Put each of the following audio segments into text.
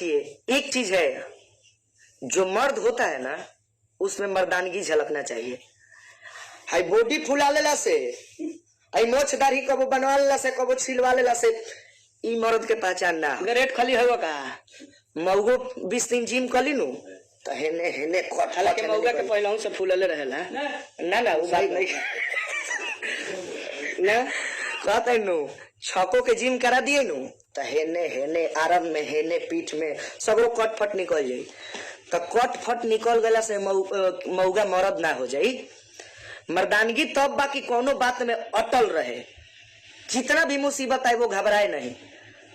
देखिए एक चीज है, जो मर्द होता है ना उसमें मर्दानगी झलकना चाहिए। हाई बॉडी फुला लेला से, आई मोछ दाढ़ी कबो बनवा लेला से, कबो छिलवा लेला से ई मर्द के पहचान ना। ग्रेट खाली होगा का मौगो 20 दिन जिम कली नु तो हेने हेने खट हालांकि मौगा के पहले से फूलले रहेला ना ना वो बात नहीं ना कहते नु छको के जिम करा दिए नु तो हेने हेने आरम में हेने पीठ में सगरो कट फट निकल जाई। तो कट फट निकल गला से मौगा मर्द ना हो जाई। मर्दानगी तब बाकी कोनो बात में अटल रहे, जितना भी मुसीबत आए वो घबराए नहीं।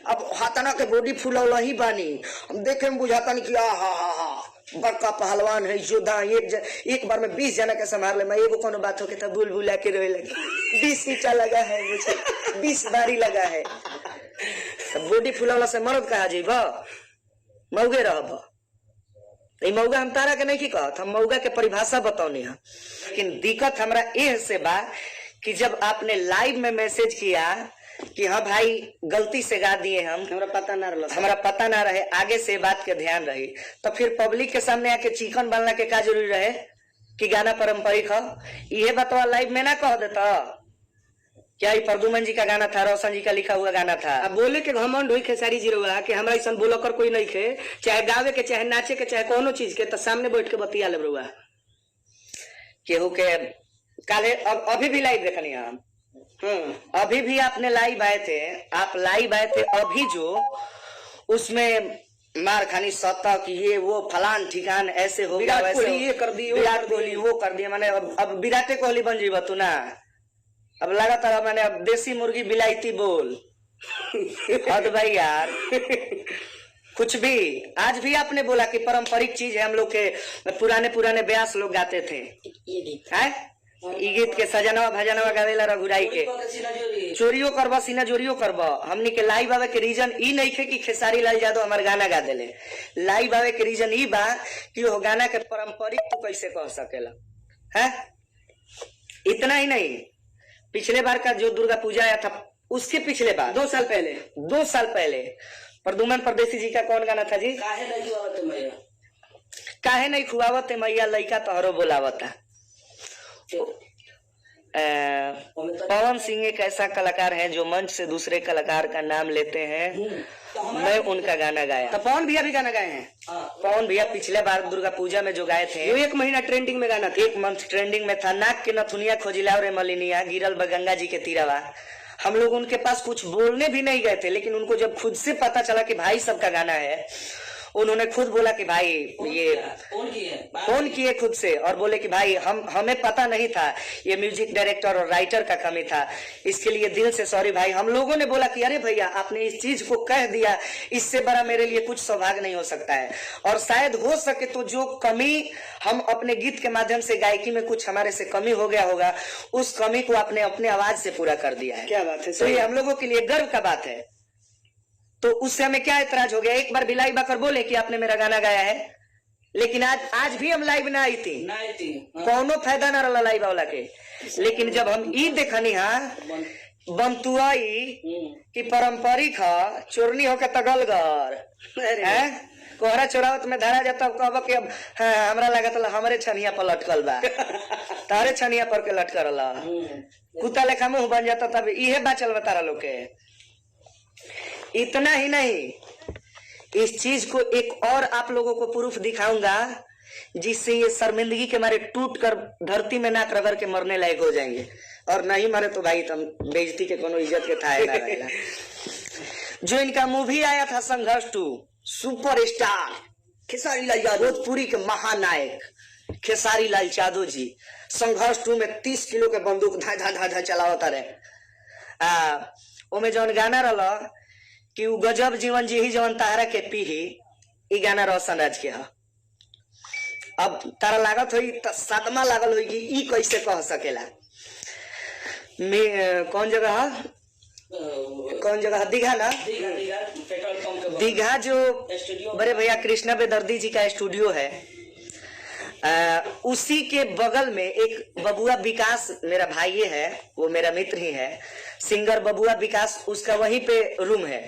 अब हाथना के बॉडी फुलौला ही बानी, हम देखे में बुझाता नहीं कि हा बड़का पहलवान है योद्धा, एक बार में 20 जना के संभाल ले। मैं एगो कोनो बात हो के तब भूल भुला के रोए लगे। 20 सीटा लगा है मुझे, 20 बारी लगा है। बॉडी फुलौला से मर्द कहा जीब मौगे रहब। मौगा हम तारा के नहीं की कहत, हम मौगा के परिभाषा बतौनी है। लेकिन दिक्कत हमरा एह से बा कि जब आपने लाइव में मैसेज किया कि हाँ भाई गलती से गा दिए हम, हमरा पता ना रहे आगे से बात के ध्यान रही, तो फिर पब्लिक के सामने आके चिकन बनना के का जरूरी रहे कि गाना पारंपरिक है। ये बतवा लाइव में ना कह देता क्या ये प्रदुमन जी का गाना था, रोशन जी का लिखा हुआ गाना था। अब बोले के घमंड हुई खेसारी जी रहुआ कि हमरा ऐसा बोलो कर कोई नहीं खे, चाहे गावे के चाहे नाचे के चाहे कोनो चीज के, तो सामने बैठ के बतिया ले रहुआ केहू के काले। अभी भी लाइव देखनी हम, अभी भी आपने लाइव आए थे, आप लाइव आए थे अभी जो उसमें मार खानी सत्ता की ये वो फलान ठिकान ऐसे हो गया, वैसे ये कर दी, विराट कोहली वो कर दिया। मैंने अब विराटे कोहली बन जी तू ना, अब लगातार मैंने अब देसी मुर्गी बिलाईती बोल हद भाई यार। कुछ भी आज भी आपने बोला कि पारंपरिक चीज है, हम लोग के पुराने ब्यास लोग गाते थे। ये गीत के सजनवा भजनवा गावेला रघुराई के चोरियो करबा सीना जोरियो करबा। हमनी के लाइव आवे के रीजन ई नहीं थे कि खेसारी लाल यादव हमार गाना गा देले। लाइव आवे के रीजन ई बा कि वो गाना के पारंपरिक तू कैसे कह सकेला है। इतना ही नहीं, पिछले बार का जो दुर्गा पूजा आया था उसके पिछले बार 2 साल पहले प्रदुमन परदेसी जी का कौन गाना था जी? काहे नहीं खुआवत मैया लइका तोहरो बोलावता। पवन सिंह एक ऐसा कलाकार है जो मंच से दूसरे कलाकार का नाम लेते हैं। मैं उनका गाना गाया। तो पवन भैया भी गाना गाए हैं। पवन भैया पिछले बार दुर्गा पूजा में जो गाए थे, 1 महीना ट्रेंडिंग में गाना था। 1 मंथ ट्रेंडिंग में था। नाक के नथुनिया खोजिला रे मलिनिया गिरल गंगा जी के तीरावा। हम लोग उनके पास कुछ बोलने भी नहीं गए थे, लेकिन उनको जब खुद से पता चला कि भाई सबका गाना है, उन्होंने खुद बोला कि भाई ये फोन किए खुद से और बोले कि भाई हमें पता नहीं था, ये म्यूजिक डायरेक्टर और राइटर का कमी था, इसके लिए दिल से सॉरी भाई। हम लोगों ने बोला कि अरे भैया आपने इस चीज को कह दिया, इससे बड़ा मेरे लिए कुछ सौभाग्य नहीं हो सकता है। और शायद हो सके तो जो कमी हम अपने गीत के माध्यम से गायकी में कुछ हमारे से कमी हो गया होगा, उस कमी को आपने अपने आवाज से पूरा कर दिया है। क्या बात है, तो ये हम लोगों के लिए गर्व का बात है। तो उससे हमें क्या एतराज हो गया? एक बार भी लाइव आकर बोले कि आपने मेरा गाना गाया है, लेकिन आज भी हम लाइव ना आई थी, कोनो फायदा ना रहा लाइव वाला के। लेकिन जब हम ई देखनी बनतुआई कि पारंपरिक है, चोरनी होके तगलगर है, कोहरा चोरावत में धरा जाता, कहब कि अब हमरा लागत हमरे छनिया पर लटकल बा तारे छनिया पर के लटकल कुत्ता लेखा मुंह बन जाता, तब इहे बाचल बा तारा लोग के। इतना ही नहीं, इस चीज को एक और आप लोगों को प्रूफ दिखाऊंगा जिससे ये शर्मिंदगी के मारे टूट कर धरती में नाक रगड़ के मरने लायक हो जाएंगे। और नहीं मरे तो भाई तुम बेइज्जती के कोनो इज्जत के थाहे ना रहेगा। जो इनका मूवी आया था संघर्ष 2, सुपरस्टार खेसारी लाल यादव, भोजपुरी के महानायक खेसारी लाल यादव जी संघर्ष 2 में 30 किलो के बंदूक धा धा धा धा चलावता रहे। ओमे जौन गाना रहा कि उ गजब जीवन जी ही जवन तारा के पीही, ई गाना रोशन राज के है। अब तारा लागत हुई सदमा लागल हुई कि ई कैसे कह सकेला। कौन जगह दीघा ना, दीघा जो बड़े भैया कृष्णा बेदर्दी जी का स्टूडियो है, उसी के बगल में एक बबुआ विकास मेरा भाई है, वो मेरा मित्र ही है, सिंगर बबुआ विकास, उसका वहीं पे रूम है।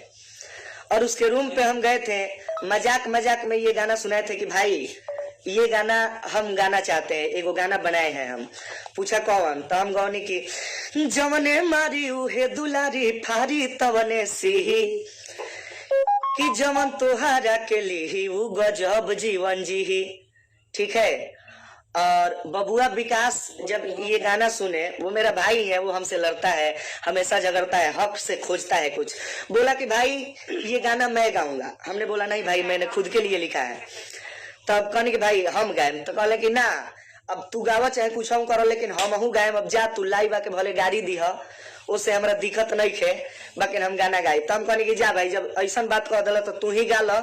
और उसके रूम पे हम गए थे मजाक मजाक में ये गाना सुनाए थे कि भाई ये गाना हम गाना चाहते हैं, एगो गाना बनाए हैं हम। पूछा कौन? तो हम गौनी की जवने मारी उहे दुलारी फारी तवने सिही कि जवन तोहारा के लिए वो गजब जीवन जी। ठीक है। और बबुआ विकास जब ये गाना सुने, वो मेरा भाई है, वो हमसे लड़ता है, हमेशा झगड़ता है, हक से खोजता है कुछ। बोला कि भाई ये गाना मैं गाऊंगा। हमने बोला नहीं भाई मैंने खुद के लिए लिखा है। तब कहने कि भाई हम गाए, तो कहले कि ना अब तू गावा चाहे कुछ हम करो लेकिन हम हूँ गायब। अब जा तू लाइव आके भले गाड़ी दी है, उससे हमारा दिक्कत नहीं खे, बाकी हम गाना गाए। तो हम कहने कि जा भाई जब ऐसा बात कह दिला तो तू ही गा लो,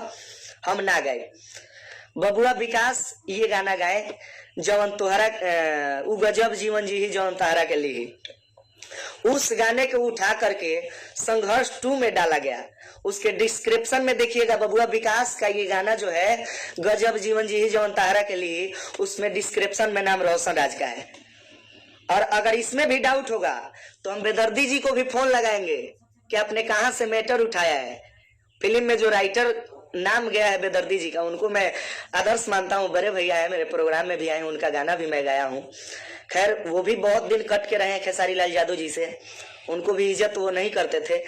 हम ना गाए। बबुआ विकास ये गाना गाए जवन तोहरा उ गजब जीवन जी ही जवन तोहरा के लिए। उस गाने को उठा करके संघर्ष 2 में डाला गया। उसके डिस्क्रिप्शन में देखिएगा बबुआ विकास का ये गाना जो है गजब जीवन जी ही जवन तोहरा के लिए, उसमें डिस्क्रिप्शन में नाम रोशन राज का है। और अगर इसमें भी डाउट होगा तो हम बेदर्दी जी को भी फोन लगाएंगे कि आपने कहां से मैटर उठाया है। फिल्म में जो राइटर नाम गया है बेदर्दी जी का, उनको मैं आदर्श मानता हूँ, बड़े भैया है, मेरे प्रोग्राम में भी आए हैं, उनका गाना भी मैं गाया हूँ। खैर वो भी बहुत दिन कट के रहे हैं खेसारी लाल यादव जी से, उनको भी इज्जत वो नहीं करते थे।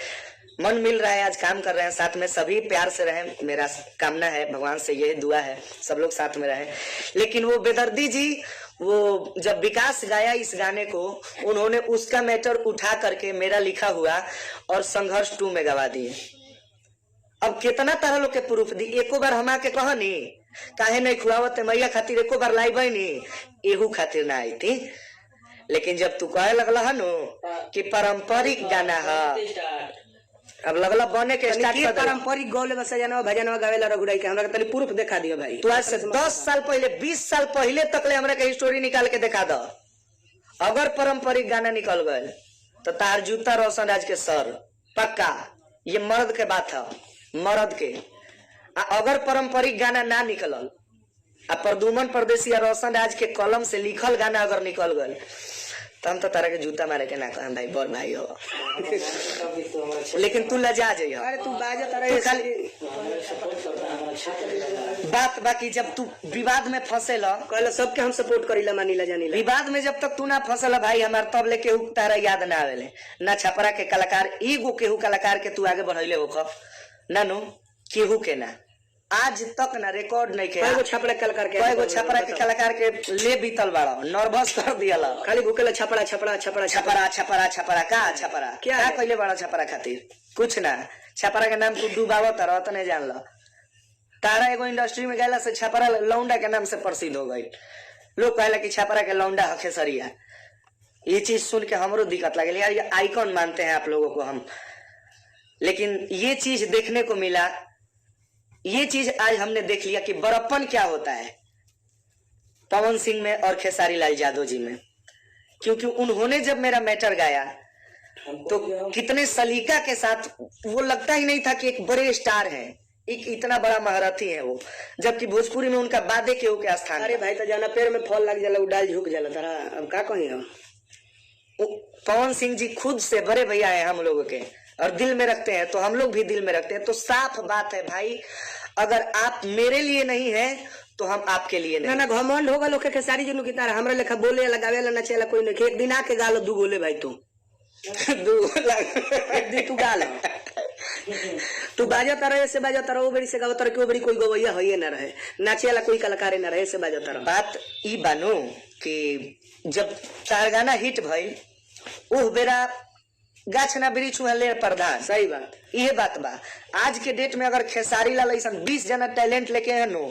मन मिल रहा है, आज काम कर रहे हैं साथ में, सभी प्यार से रहें, मेरा कामना है, भगवान से यही दुआ है सब लोग साथ में रहें। लेकिन वो बेदर्दी जी, वो जब विकास गाया इस गाने को, उन्होंने उसका मैटर उठा करके मेरा लिखा हुआ और संघर्ष 2 में गवा दिए। अब कितना तरह लोग के प्रूफ दी। एको बार हम आके कहनी काहे नहीं खुआवत मैया खातिर, एको बार लाई बनी एहू खातिर ना आई थी। लेकिन जब तू कहे लगला है नो कि पारंपरिक गाना है, अब लगला बने के स्टार्ट कर। पारंपरिक गौले में सजनवा भजनवा गावेला रघुराई के, हमरा तनी प्रूफ दिखा दियो भाई। तू आज से 10 साल पहले 20 साल पहले तक ले हमरा के स्टोरी निकाल के दिखा दो। अगर पारंपरिक गाना निकल गए तो तार जूता रोशन राज के सर पक्का। ये मर्द के बात है, मर्द के। अगर पारंपरिक गाना ना निकलल आ प्रदुमन परदेसी या रोशन राज के कलम से लिखल गाना अगर निकल गल तो हम तो तारा के जूता मारे के ना कहम भाई, बड़ भाई हो। लेकिन तू लजा जाइए। अरे तू बाजा तारा खाली बात बाकी जब तू विवाद में फंसे ला, कहला सबके हम सपोर्ट करीला, मानीला जानीला। विवाद में जब तक तू ना फंसल भाई, हमार तब ले केहू तारा याद ना आवेले ना। छपरा के कलाकार एगो केहू कलाकार के तू आगे बढ़ैले हो ना नो, केहू के ना आज तक ना रिकॉर्ड नहीं के। कईगो छपरा कलाकार के, कईगो छपरा के कलाकार के ले बीतल बाड़ा, नर्वस कर दियाला। खाली भूकेला छपरा छपरा छपरा छपरा छपरा छपरा का छपरा क्या कइले बाड़ा छपरा खातिर? कुछ ना। छपरा के नाम तू डुबावत रहत नहीं जान ला। तारा एगो इंडस्ट्री में गैला से छपरा लौंडा के नाम से प्रसिद्ध हो गई। लोग कहला कि छपरा के लौंडा हखेसरिया। ये चीज सुन के हमरो दिक्कत लगे यार, ये आइकॉन मानते हैं आप लोगों को हम, लेकिन ये चीज देखने को मिला। ये चीज आज हमने देख लिया कि बड़प्पन क्या होता है पवन सिंह में और खेसारी लाल यादव जी में। क्योंकि उन्होंने जब मेरा मैटर गाया तो कितने सलीका के साथ, वो लगता ही नहीं था कि एक बड़े स्टार हैं, एक इतना बड़ा महारथी है वो, जबकि भोजपुरी में उनका बादे केहू के स्थान। अरे भाई तो जाना पेड़ में फल लग जाला, डाल झुक जाला तारा, अब का कहीं हम। पवन सिंह जी खुद से बड़े भैया है हम लोगों के और दिल में रखते हैं, तो हम लोग भी दिल में रखते हैं। तो साफ बात है भाई, अगर आप मेरे लिए नहीं है तो हम आपके लिए नहीं। ना ना घमंड होगा लोग के सारी जनों की तरह हमरा लेखा बोले लगावेला नचेला कोई नहीं। एक दिन आके गालो दू गोले भाई तू एक दिन तू गाल तू बाजा तारा ऐसे बाजा तारा, वो बड़ी से गावा तारा, क्यों बड़ी कोई गवैया है ना रहे, नाचेला कोई कलाकार ना रहे, ऐसे बाजा तारा। बात ई बानो कि जब चार गाना हिट भइल ओह बेरा गाछ ना वृक्ष ले प्रधान। सही बात, ये बात बा। आज के डेट में अगर खेसारी लाल ऐसा 20 जना टैलेंट लेके हैं नो,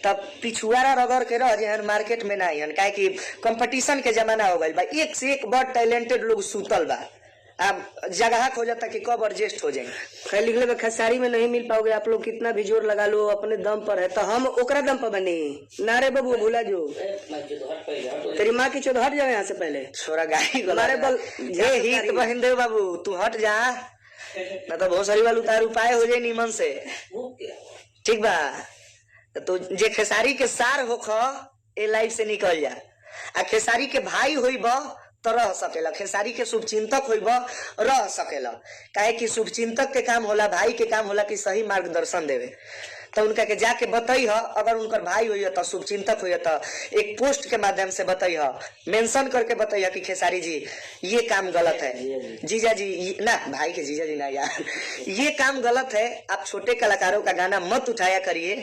तब पिछुआरा रगड़ के रह जाए मार्केट में ना आइन, काहे कि कंपटीशन के जमाना हो गई बा। एक से एक बहुत टैलेंटेड लोग सुतल बा, अब जगह खोजता कि कब एडजस्ट हो जाए। खैर लिखले में खेसारी में नहीं मिल पाओगे आप लोग, कितना भी जोर लगा लो अपने दम पर है, तो हम ओकरा दम पर बने नारे बाबू भूला जो तेरी माँ की चोद हट जाओ यहाँ से पहले। छोरा गाड़ी हमारे बल हित बहिन देव बाबू तू हट जा, ना तो बहुत सारी वाल उतार उपाय हो जाए नीमन से। ठीक बा, तो जे खेसारी के सार हो ए लाइफ से निकल जा, आ खेसारी के भाई होई बा तो रह सकेला, खेसारी के शुभचिंतक होइब रह सकेला। काहे कि शुभचिंतक के काम होला, भाई के काम होला कि सही मार्गदर्शन देवे। तो उनका के जाके बताई ह, अगर उनकर भाई हुई तो शुभ चिंतक हुई तो एक पोस्ट के माध्यम से बताई ह, मेंशन करके बताई ह कि खेसारी जी ये काम गलत है, जीजा जी ना, भाई के जीजा जी ना यार, ये काम गलत है, आप छोटे कलाकारों का गाना मत उठाया करिए,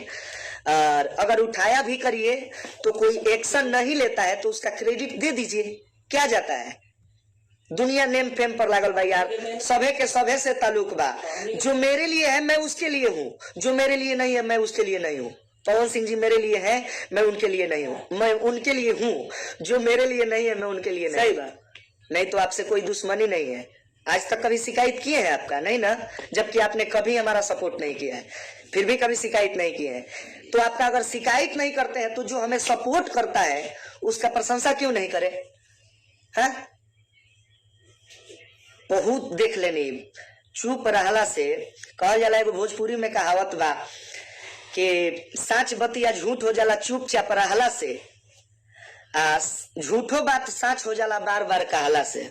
और अगर उठाया भी करिए तो कोई एक्शन नहीं लेता है तो उसका क्रेडिट दे दीजिए, क्या जाता है। दुनिया नेम फेम पर लागल बा यार, सभे के सभे से ताल्लुक बा, जो मेरे लिए है मैं उसके लिए हूँ, जो मेरे लिए नहीं है मैं उसके लिए नहीं हूँ। पवन सिंह जी मेरे लिए है, मैं उनके लिए नहीं हूँ, मैं उनके लिए हूँ, जो मेरे लिए नहीं है मैं उनके लिए नहीं। सही बात। नहीं तो आपसे कोई दुश्मनी नहीं है। आज तक कभी शिकायत किए हैं आपका? नहीं ना, जबकि आपने कभी हमारा सपोर्ट नहीं किया है, फिर भी कभी शिकायत नहीं किए हैं। तो आपका अगर शिकायत नहीं करते हैं तो जो हमें सपोर्ट करता है उसका प्रशंसा क्यों नहीं करे? है बहुत देख लेनी, चुप रहला से कहल जाला। एगो भोजपुरी में कहावत बा कि साच बतिया झूठ हो जाला चुपचाप रहला से, आ झूठो बात साच हो जाला बार बार कहला से।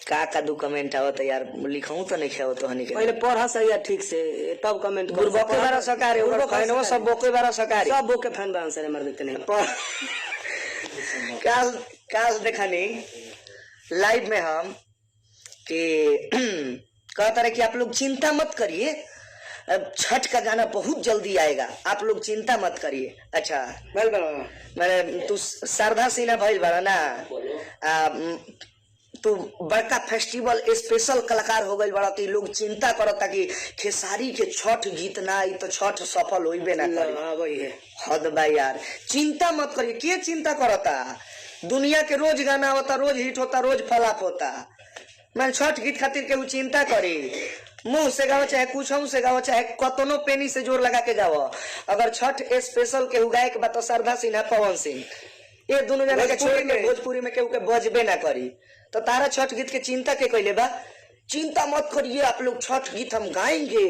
का दू कमेंट आवत यार, लिखूं तो नहीं खेव तो हनी के पहले पढ़ा सही है ठीक से तब कमेंट कर। बोके बारा सकारे ओकर फैनवा सब बोके बारा सकारे, सब बोके फैन बा आंसर मर देते नहीं। काल काल देखनी लाइव में हम कि कहता रहे कि आप लोग चिंता मत करिए, अब छठ का गाना बहुत जल्दी आएगा, आप लोग चिंता मत करिए। अच्छा भइल बा, मैंने तू शारदा सिन्हा भइल बड़ा ना, तू बड़का फेस्टिवल स्पेशल कलाकार हो गई बड़ा, तो लोग चिंता करता कि खेसारी के छठ गीत ना आई तो छठ सफल होइबे ना करी। हद बा यार, चिंता मत करिए। के चिंता करता? दुनिया के रोज गाना होता, रोज हिट होता, रोज फलाप होता। मैं छठ गीत खातिर के चिंता करी, मुंह से गाओ चाहे कुछ से गाओ चाहे कतनो पेनी से जोर लगा के गाओ, अगर छठ स्पेशल के गाय के बात शारदा सिन्हा पवन सिंह ये दोनों जना के छोड़ के भोजपुरी में केहू के बजबे ना करी, तो तारा छठ गीत के चिंता के कैले बा? चिंता मत करिए आप लोग, छठ गीत हम गाएंगे,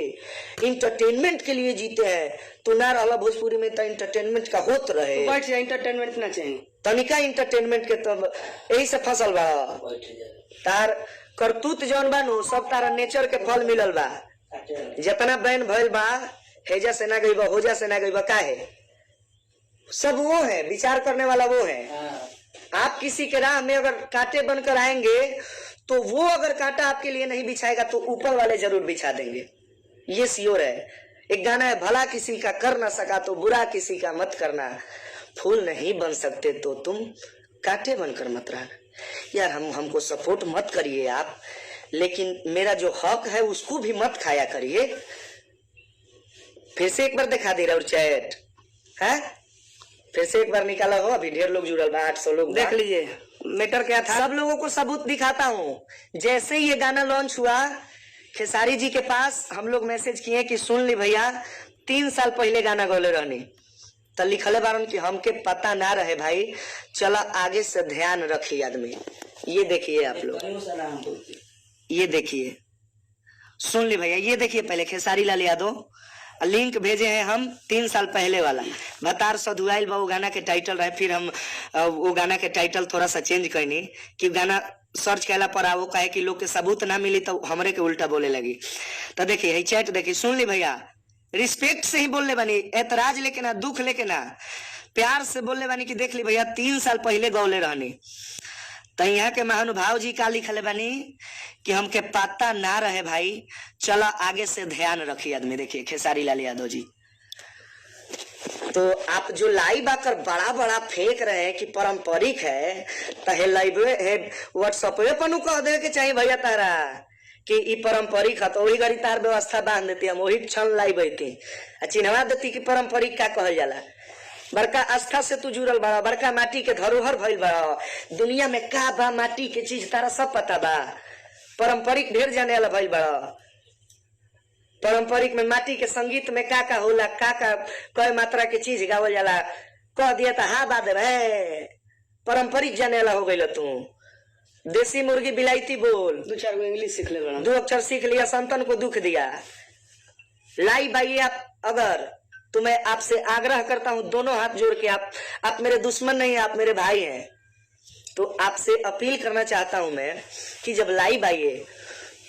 इंटरटेनमेंट के लिए जीते हैं। तो ना रहा भोजपुरी में तो इंटरटेनमेंट का होत रहे, बैठ जा, इंटरटेनमेंट ना चाहिए तनिका इंटरटेनमेंट के, तब यही से फसल बा। तार करतूत जौन बानू सब तारा नेचर के फल मिलल बा। जितना बैन भइल बा, हेजा से ना गई बा, होजा से ना गई बा, काहे? सब वो है, विचार करने वाला वो है। आप किसी के राह में अगर कांटे बनकर आएंगे तो वो अगर कांटा आपके लिए नहीं बिछाएगा तो ऊपर वाले जरूर बिछा देंगे, ये श्योर है। एक गाना है, भला किसी का कर ना सका तो बुरा किसी का मत करना, फूल नहीं बन सकते तो तुम कांटे बनकर मत रहना। यार हमको सपोर्ट मत करिए आप, लेकिन मेरा जो हक है उसको भी मत खाया करिए। फिर से एक बार दिखा दे रहा हूँ चैट है, फिर से एक बार निकाला हो, अभी ढेर लोग जुड़ल बा, 800 लोग देख लीजिए मैटर क्या था। सब लोगों को सबूत दिखाता हूँ। जैसे ही ये गाना लॉन्च हुआ खेसारी जी के पास हम लोग मैसेज किए कि सुन ली भैया, 3 साल पहले गाना गौले रहनी, तो लिखले बारन कि हमके पता ना रहे भाई, चला आगे से ध्यान रखिए आदमी। ये देखिए आप लोग, ये देखिए, सुन ली भैया, ये देखिए पहले खेसारी लाल यादव लिंक भेजे हैं हम 3 साल पहले वाला, भतार सधुआइल बा वो गाना के टाइटल रहे। फिर हम वो गाना के टाइटल थोड़ा सा चेंज करनी कि गाना सर्च कैला पर वो कहे कि लोग के सबूत ना मिली तो हमरे के उल्टा बोले लगी। तो देखिए चैट देखिए, सुन ली भैया, रिस्पेक्ट से ही बोलने बानी, एतराज लेके ना, दुख लेके ना, प्यार से बोलने बानी कि देख ली भैया 3 साल पहले गौले रहनी। तो यहाँ के महानुभाव जी का लिखले बानी कि हमके पता ना रहे भाई, चलो आगे से ध्यान रखिए आदमी। देखिए खेसारी लाल यादव जी, तो आप जो लाइव आकर बड़ा बड़ा फेंक रहे हैं कि पारंपरिक है, तो हे लाइव व्हाट्सएप पर कह दे के चाहिए भैया तारा कि ई पारंपरिक है, तो वही गरी तार व्यवस्था बांध देती, हम वही क्षण लाइव आती चिन्हवा देती कि पारंपरिक का कहल जाला। बड़का आस्था से तू जुड़ल बड़ा, बड़का माटी के धरोहर भइल बड़ा, दुनिया में का बा माटी के चीज तारा सब पता बा, पारंपरिक ढेर जाने वाला भइल बड़ा। पारंपरिक में माटी के संगीत में का होला, का कई मात्रा के चीज गावल जाला, कह दिया था हा बात है, पारंपरिक जाने वाला हो गई तू। देसी मुर्गी बिलायती बोल, 2-4 गो इंग्लिश सीख ले, 2 अक्षर सीख लिया, संतन को दुख दिया। लाइव आइए आप, अगर तो मैं आपसे आग्रह करता हूं दोनों हाथ जोड़ के, आप मेरे दुश्मन नहीं है, आप मेरे भाई हैं। तो आपसे अपील करना चाहता हूं मैं कि जब लाइव आइए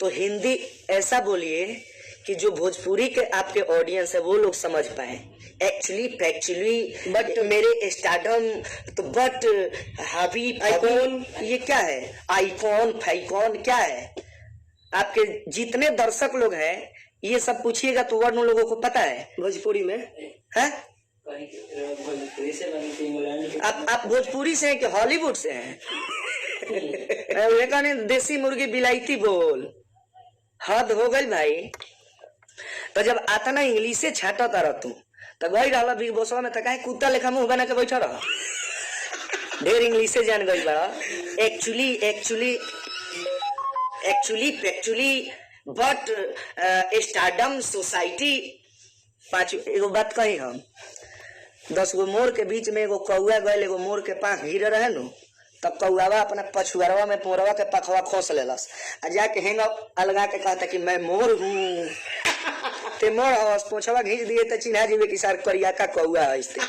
तो हिंदी ऐसा बोलिए कि जो भोजपुरी के आपके ऑडियंस है वो लोग समझ पाए। एक्चुअली फैक्चुअली बट मेरे स्टार्डम तो बट हावी आइकॉन ये क्या है? आइकॉन फैकॉन क्या है? आपके जितने दर्शक लोग हैं ये सब पूछिएगा तो वर्ण लोगों को पता है भोजपुरी में है? आप भोजपुरी से हैं कि हॉलीवुड से हैं? ये कहने देसी मुर्गी बिलाईती बोल, हद हो गई भाई। तो जब आता ना इंग्लिश से छाटा तारा तू तो गई रहा बिग बॉस में तो कहे कुत्ता लेखा मुंह बना के बैठा रहा, ढेर इंग्लिश से जान गई बड़ा। एक्चुअली एक्चुअली एक्चुअली एक्चुअली बट स्टारडम सोसाइटी। पांच एगो बात कही हम, 10 गो मोर के बीच में एगो कौआ गए, एगो मोर के पांख गिरे रहे नु, तब कौआवा अपना पछुआरवा में पोरवा के पखवा खोस लेलस आ जाके हेंग अलगा के कहता कि मैं मोर हूँ। ते मोर हवस पोछवा घींच दिए तो चिन्हा जीवे की सार करिया का कौआ है इसते।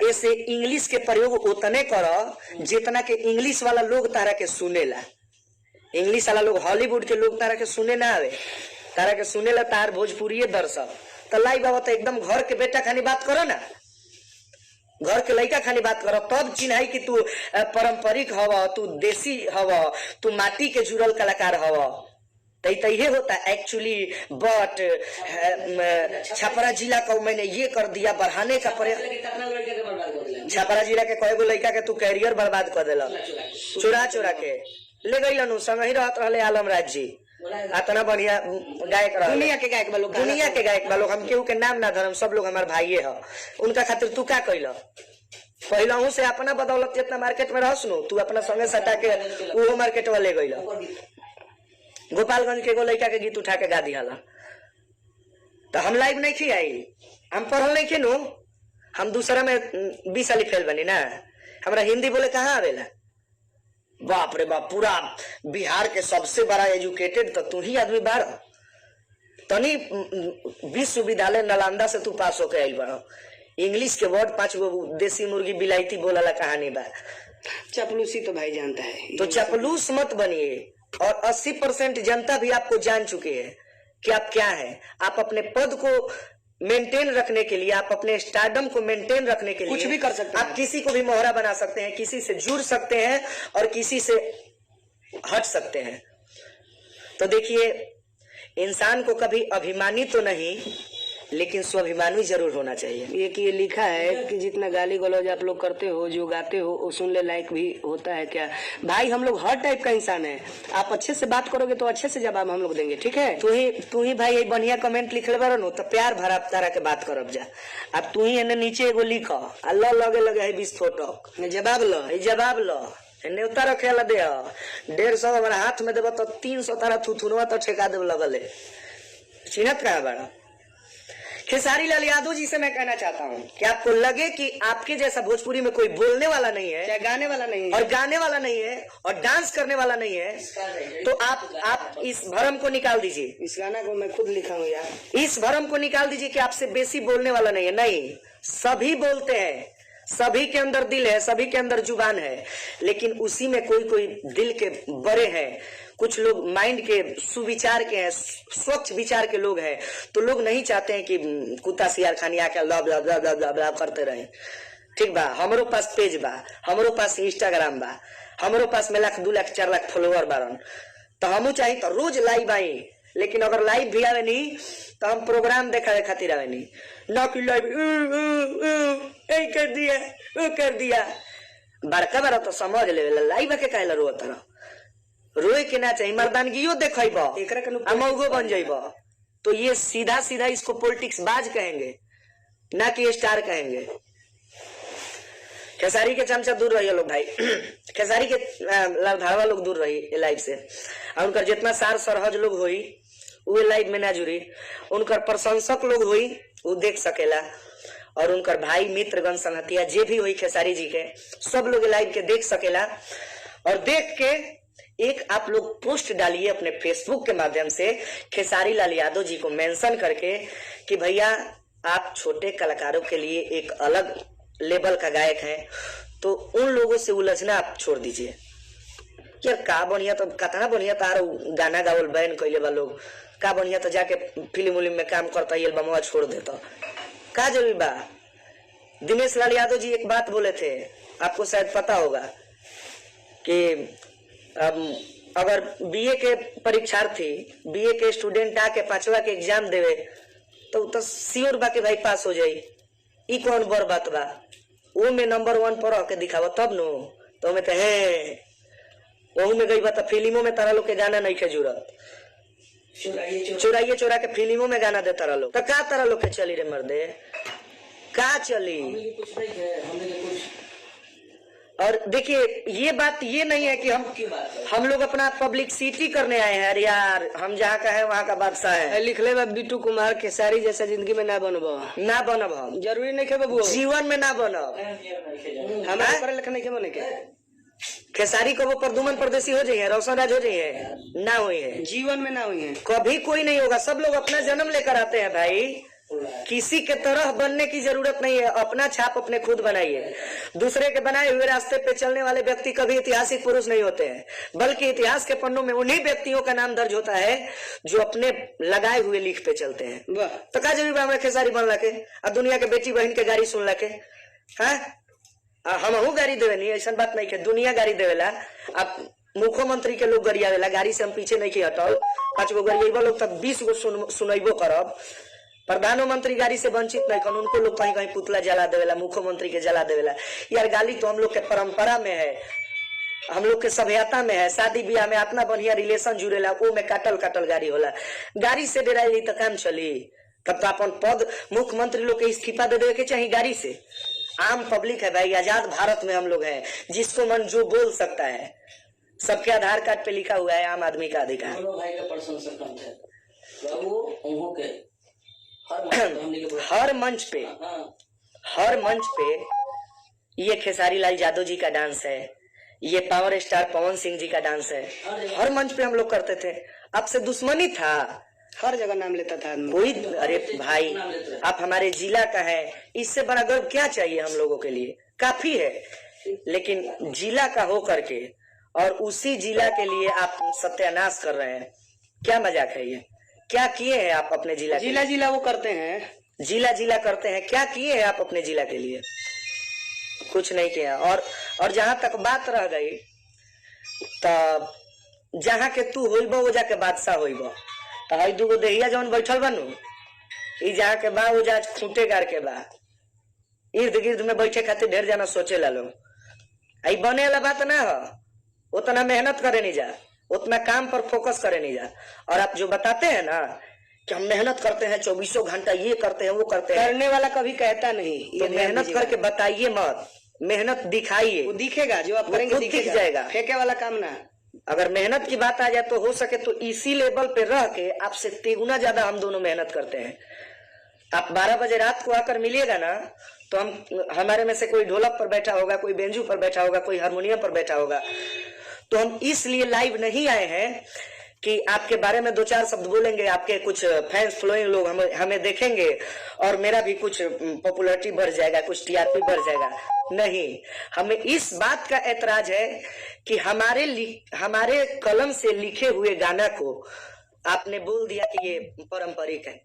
ऐसे इंग्लिश के प्रयोग उतने करो जितना के इंग्लिश वाला लोग तारा के सुनेला। इंग्लिश वाला लोग हॉलीवुड के लोग तारा के सुने ना आवे, तारा के सुनेला तार भोजपुरी दर्शक। तो लाइव बाबा तो एकदम घर के बेटा खानी बात करो ना, घर के लड़का खानी बात करो, तब चिन्हाई कि तू पारंपरिक हवा, तू देसी हवा, तू माटी के जुड़ल कलाकार हवा। तैहे होता एक्चुअली बट छपरा जिला को मैंने ये कर दिया बढ़ाने का प्रयास। छपरा जिला के कई गो लड़का के तू कैरियर बर्बाद कर दिल, चुरा चुरा के ले गई संग ही रहत रहे आलमराज जी, इतना बढ़िया गायक रहा, दुनिया के गायक वालों, दुनिया के गायक वालों। हम केहू के नाम ना धरम, सब लोग हमारे भाई है। उनका खातिर तू क्या कैल? पहला से अपना बदौलत जितना मार्केट में रहस नु तू अपना संगे सटा के वो मार्केट वाले गई। गोपालगंज के एगो लड़का के गीत उठा के गा दिया। तो हम लाइव नहीं खी आई, हम पढ़ल नहीं खी, हम दूसरा में 20 साली फेल बनी ना। हमरा हिंदी बोले कहाँ आवेला? बाप रे बाप, पूरा बिहार के सबसे बड़ा एजुकेटेड तो तू ही आदमी बार। तनी विश्वविद्यालय नालंदा से तू पास होके आइल बड़ा। इंग्लिश के वर्ड 5 गो देसी मुर्गी बिलाईती बोला कहानी बा। चपलूसी तो भाई जानता है, तो चपलूस मत बनिए। और 80% जनता भी आपको जान चुकी है कि आप क्या है। आप अपने पद को मेंटेन रखने के लिए, आप अपने स्टारडम को मेंटेन रखने के लिए कुछ भी कर सकते हैं। आप किसी को भी मोहरा बना सकते हैं, किसी से जुड़ सकते हैं और किसी से हट सकते हैं। तो देखिए, इंसान को कभी अभिमानी तो नहीं लेकिन स्वाभिमानी जरूर होना चाहिए। ये लिखा है कि जितना गाली गलौज आप लोग करते हो, जो गाते हो, वो सुनने लायक भी होता है क्या? भाई हम लोग हर टाइप का इंसान है, आप अच्छे से बात करोगे तो अच्छे से जवाब हम लोग देंगे, ठीक है? तू ही भाई बढ़िया कमेंट लिखले बारो नो तो प्यार भरा तारा के बात करब जा। अब तू ही एने नीचे एगो लिख अल्लाह लगे लगे है विस्फोटक, जवाब लो न्योता रखे ला दे 150 हमारा हाथ में देव तो 300 तारा थुथुनवा तो ठेका देव लगल है। चिन्हत कहा बड़ा? खेसारी लाल यादव जी से मैं कहना चाहता हूँ कि आपको लगे कि आपके जैसा भोजपुरी में कोई बोलने वाला नहीं है, क्या गाने वाला नहीं है, और गाने वाला नहीं है और डांस करने वाला नहीं है, तो आप इस भरम को निकाल दीजिए। इस गाना को मैं खुद लिखा हूँ यार। इस भरम को निकाल दीजिए कि आपसे बेसी बोलने वाला नहीं है। नहीं, सभी बोलते हैं, सभी के अंदर दिल है, सभी के अंदर जुबान है, लेकिन उसी में कोई कोई दिल के बड़े हैं, कुछ लोग माइंड के सुविचार के हैं, स्वच्छ विचार के लोग हैं। तो लोग नहीं चाहते हैं कि कुत्ता सियार खानी आके love love love love love love करते रहे। ठीक बा, हमरो पास पेज बा, हमरो पास इंस्टाग्राम बा, हमरो पास में 1 लाख 2 लाख 4 लाख फॉलोअर बारन, तो हमू चाहिए तो रोज लाइव आई। लेकिन अगर लाइव भी आवे नहीं तो हम प्रोग्राम देखा खातिर आवे नहीं, ना कि लाइव कर दिया वो कर दिया। बड़का बड़ा तो समझ ले, लाइव के काहे रो तरह रोए के ना चाहिए, मर्दानगियो देखब, अमौगो बन जाइब। तो ये सीधा सीधा इसको पॉलिटिक्स बाज कहेंगे, ना कि स्टार कहेंगे। खेसारी के चमचा दूर रहिए लोग भाई, खेसारी के धारवा लोग दूर रही लाइव से। और उनकर जितना सार सरहज लोग हुई वो लाइव में ना जुड़ी, उनकर प्रशंसक लोग हुई वो देख सकेला, और उनकर भाई मित्रगण संगतिया जे भी हुई खेसारी जी के, सब लोग लाइव के देख सकेला। और देख के एक आप लोग पोस्ट डालिए अपने फेसबुक के माध्यम से खेसारी लाल यादव जी को मेंशन करके कि भैया आप छोटे कलाकारों के लिए एक अलग लेवल का गायक है, तो उन लोगों से उलझना आप छोड़ दीजिए। यार का बढ़िया तो कतना बढ़िया तार गाना गावल बैन कैले बा लोग, का बढ़िया तो जाके फिल्म उलिम में काम करता, एल्बमवा छोड़ देता, का जरूरी बा। दिनेश लाल यादव जी एक बात बोले थे, आपको शायद पता होगा कि अगर बीए के परीक्षार्थी, बीए के स्टूडेंट आके 5वां के एग्जाम देवे तो श्योर बा के भाई पास हो जाई। ई कौन बड़ बात बा, वो में नंबर 1 पर के दिखावा तब नो, तो में तो है वहू में गई बा तो फिल्मों में तारा लोग के गाना नहीं के जरूरत, चोराइए चोरा के फिल्मों में गाना दे तारा लोग, तो का तारा लोग के चली रे मर्दे, का चली। और देखिए ये बात ये नहीं है कि हम लोग अपना पब्लिसिटी करने आए हैं। अरे यार हम जहाँ का है वहाँ का बादशाह है। लिख ले बा बिट्टू कुमार खेसारी जैसा जिंदगी में ना बनब, ना बनब, हम जरूरी नहीं है बाबू, जीवन में ना बनब, हमारे पर लिखने के बने के खेसारी को वो प्रदुमन परदेसी हो जाइए, रोशन राज हो जाइए, ना हुई है, जीवन में ना हुई है, कभी कोई नहीं होगा। सब लोग अपना जन्म लेकर आते हैं भाई, किसी के तरह बनने की जरूरत नहीं है, अपना छाप अपने खुद बनाइए। दूसरे के बनाए हुए रास्ते पे चलने वाले व्यक्ति कभी ऐतिहासिक पुरुष नहीं होते हैं, बल्कि इतिहास के पन्नों में उन्हीं व्यक्तियों का नाम दर्ज होता है जो अपने लगाए हुए लिख पे चलते हैं। तो का जरूरी हमारे खेसारी बन लके और दुनिया के बेटी बहन के गाड़ी सुन लके, हम गाड़ी देवे नहीं, ऐसा बात नहीं है, दुनिया गाड़ी देवेला। अब मुख्यमंत्री के लोग गाड़ी आवेला, गाड़ी से हम पीछे नहीं की हटल, 5 गो गाड़ी लोग तक 20 गो सुनैबो करब। प्रधानमंत्री गाड़ी से वंचित नहीं कर, उनको लोग कहीं कहीं पुतला जला देवेला, मुख्यमंत्री के जला देवेला। यार गाली तो हम लोग के परंपरा में है, हम लोग के सभ्यता में है। शादी ब्याह में इतना बढ़िया रिलेशन जुड़ेला, वो में काटल काटल गाड़ी होला, गाड़ी से डेराई तो काम चली। तब तो अपन पद मुख्यमंत्री लोग के इस्तीफा दे देवे के चाहिए गाड़ी से। आम पब्लिक है भाई, आजाद भारत में हम लोग हैं, जिसको मन जो बोल सकता है। सबके आधार कार्ड पे लिखा हुआ है आम आदमी का अधिकार। हर मंच पे ये खेसारी लाल यादव जी का डांस है, ये पावर स्टार पवन सिंह जी का डांस है, हर मंच पे हम लोग करते थे। आपसे दुश्मनी था, हर जगह नाम लेता था कोई। अरे भाई आप हमारे जिला का है, इससे बड़ा गर्व क्या चाहिए हम लोगों के लिए, काफी है। लेकिन जिला का हो करके और उसी जिला के लिए आप सत्यानाश कर रहे हैं, क्या मजाक है ये? क्या किए हैं आप अपने जिला जिला वो करते हैं, जिला करते हैं, क्या किए हैं आप अपने जिला के लिए? कुछ नहीं किया। और जहां तक बात रह गई, तब जहां के तू होइबो वो जाके बादशाह होइबो। तो हई दूगो देहिया जवन बैठल बनू, ई जहाँ के बा वो जा खूंटे गाड़ के बा, इर्द गिर्द में बैठे खातिर ढेर जाना सोचे ला लो। आई बने वाला बात ना हो, उतना मेहनत करे नहीं जा, उतना काम पर फोकस करे नहीं जा। और आप जो बताते हैं ना कि हम मेहनत करते हैं 24 घंटा, ये करते हैं वो करते हैं, करने वाला कभी कहता नहीं। तो मेहनत करके बताइए मत, मेहनत दिखाइए, वो दिखेगा, जो आप करेंगे दिख जाएगा। फेंके वाला काम ना। अगर मेहनत की बात आ जाए तो हो सके तो इसी लेवल पे रह के आपसे 3 गुना ज्यादा हम दोनों मेहनत करते हैं। आप 12 बजे रात को आकर मिलिएगा ना, तो हमारे में से कोई ढोलक पर बैठा होगा, कोई बेंजू पर बैठा होगा, कोई हारमोनियम पर बैठा होगा। तो हम इसलिए लाइव नहीं आए हैं कि आपके बारे में 2-4 शब्द बोलेंगे, आपके कुछ फैंस फॉलोइंग लोग हमें देखेंगे और मेरा भी कुछ पॉपुलैरिटी बढ़ जाएगा, कुछ टीआरपी बढ़ जाएगा। नहीं, हमें इस बात का ऐतराज है कि हमारे कलम से लिखे हुए गाना को आपने बोल दिया कि ये पारंपरिक है।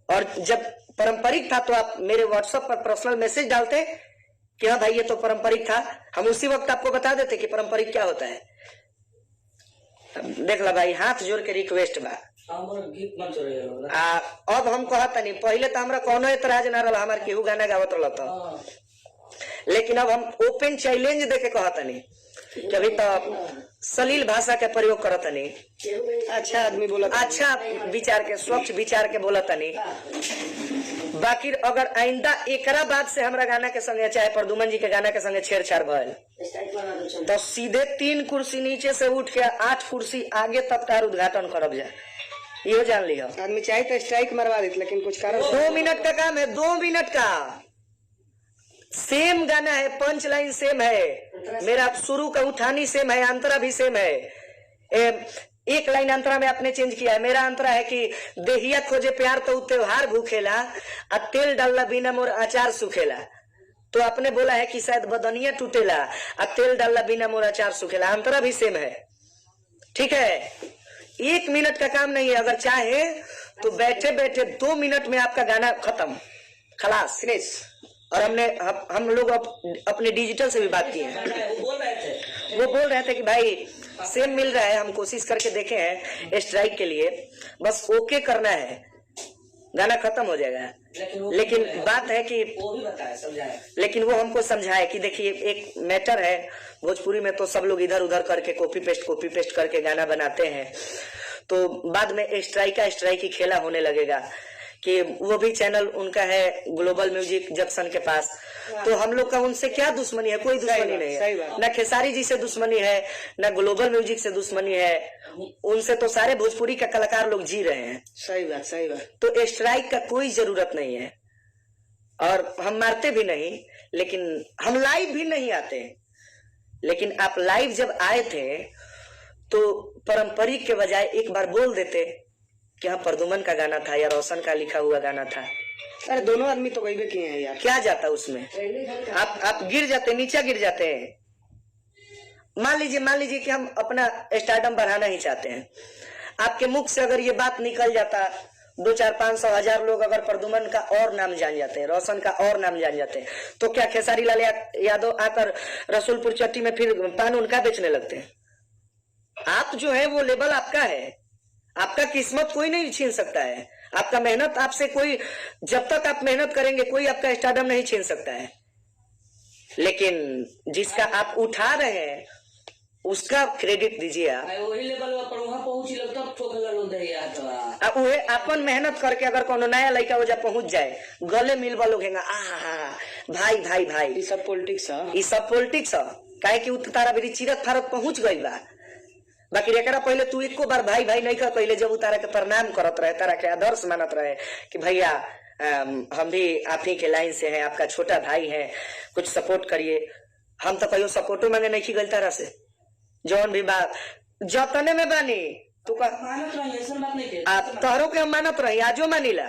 और जब पारंपरिक था तो आप मेरे व्हाट्सएप पर पर्सनल मैसेज डालते कि हाँ भाई ये तो पारंपरिक था, हम उसी वक्त आपको बता देते कि पारंपरिक क्या होता है। देख ला भाई, हाथ जोड़ के रिक्वेस्ट बा, अब हम कहता नहीं, पहले तो हमरा कोनो एतराज ना रहा, हमारे केहू गाना गावत रहा, लेकिन अब हम ओपन चैलेंज देके कहता नहीं कि अभी तो सलील भाषा के प्रयोग करता नहीं, अच्छा आदमी बोला, अच्छा विचार के, स्वच्छ विचार के बोलता नहीं। बाकी अगर आइंदा एकरा बाद से हमरा गाना के संगे, चाहे प्रदुमन जी के गाना के संगे छेड़छाड़ भइल, तो सीधे 3 कुर्सी नीचे से उठ के 8 कुर्सी आगे तक तार उद्घाटन करब जा, ये जान लिया। आदमी चाहे तो स्ट्राइक मरवा देते, लेकिन कुछ कारण 2 मिनट का काम है, 2 मिनट का सेम गाना है, पंच लाइन सेम है, मेरा शुरू का उठानी सेम है, अंतरा भी सेम है। एक लाइन अंतरा में आपने चेंज किया है, मेरा अंतरा है कि देहिया खोजे प्यार तो त्योहार भूखेला, आ तेल डालला बिना मोर अचार सुखेला। तो आपने बोला है कि शायद बदनिया टूटेला और तेल डालला बिना मोरा चार सुखेला, अंतरा भी सेम है। ठीक है, 1 मिनट का काम नहीं है। अगर चाहे तो बैठे बैठे 2 मिनट में आपका गाना खत्म, खलास, फिनिश। और हम लोग अपने डिजिटल से भी बात किए हैं, वो बोल रहे थे कि भाई सेम मिल रहा है, हम कोशिश करके देखे हैं स्ट्राइक के लिए, बस ओके करना है, गाना खत्म हो जाएगा। लेकिन बात है कि वो भी बताए समझाए, लेकिन वो हमको समझाए कि देखिए एक मैटर है, भोजपुरी में तो सब लोग इधर उधर करके कॉपी पेस्ट करके गाना बनाते हैं, तो बाद में स्ट्राइक ही खेला होने लगेगा कि वो भी चैनल उनका है ग्लोबल म्यूजिक जंक्शन के पास, तो हम लोग का उनसे क्या दुश्मनी है? कोई दुश्मनी नहीं है, ना खेसारी जी से दुश्मनी है, ना ग्लोबल म्यूजिक से दुश्मनी है, उनसे तो सारे भोजपुरी का कलाकार लोग जी रहे हैं। सही बात। तो स्ट्राइक का कोई जरूरत नहीं है, और हम मारते भी नहीं, लेकिन हम लाइव भी नहीं आते। लेकिन आप लाइव जब आए थे तो पारंपरिक के बजाय एक बार बोल देते कि हाँ प्रदुमन का गाना था या रोशन का लिखा हुआ गाना था। अरे दोनों आदमी तो गई किए हैं यार, क्या जाता उसमें? आप गिर जाते, नीचे गिर जाते हैं। मान लीजिए कि हम अपना स्टारडम बढ़ाना ही चाहते हैं, आपके मुख से अगर ये बात निकल जाता, 2, 4, 500, 1000 लोग अगर प्रदुमन का और नाम जान जाते हैं, रोशन का और नाम जान जाते हैं, तो क्या खेसारी लाल यादव आकर रसूलपुर चट्टी में फिर पान उनका बेचने लगते हैं? आप जो है वो लेवल आपका है, आपका किस्मत कोई नहीं छीन सकता है, आपका मेहनत आपसे कोई, जब तक आप मेहनत करेंगे कोई आपका स्टारडम नहीं छीन सकता है। लेकिन जिसका आप उठा रहे हैं उसका क्रेडिट दीजिए आप। वही लेवल पर वहां पहुंची लगता अब उहे अपन मेहनत करके अगर कोनो नया लड़का हो जा पहुंच जाए, गले मिलवा लोग भाई। ये सब पॉलिटिक्स है, काहे कि तारा भी चिरत फारत पहुंच गई बा। बाकी एकरा पहले तू एको बार भाई नहीं कर पहले, जब उतारा के प्रणाम करत रहे, तारा के आदर्श मानत रहे कि भैया हम भी आप ही के लाइन से हैं, आपका छोटा भाई है, कुछ सपोर्ट करिए। हम तो कहियो सपोर्टो मांगे नहीं गल तारा से, जौन भी बात जतने में बानी तू का आप तोहरों के हम मानत रही, आजो मानीला,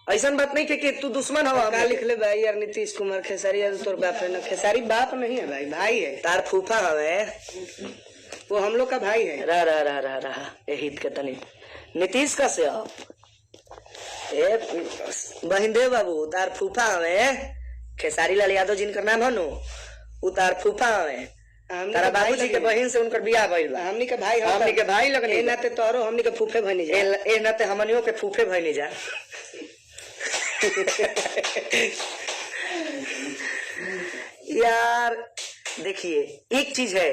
ऐसा बात नहीं कि तू दुश्मन हो। का लिख ले भाई यार, नीतीश कुमार खेसारी यादव तोर बाप है ना? खेसारी बाप नहीं है भाई है, तार फूफा हवे, वो हम लोग का भाई है। रहा हित के तनी नीतीश का से बहिंदेव बाबू तार फूफा हवे, खेसारी लाल यादव जिनका नाम है नो, उ तार फूफा हवे, तारा बाबूजी के बहन से उनकर बियाह भइल बा। हमनी के भाई लगने, ए नाते तोरो हमनी के फूफे भइनी जा, ए नाते हमनियो के फूफे भइनी जा। यार देखिए एक चीज है,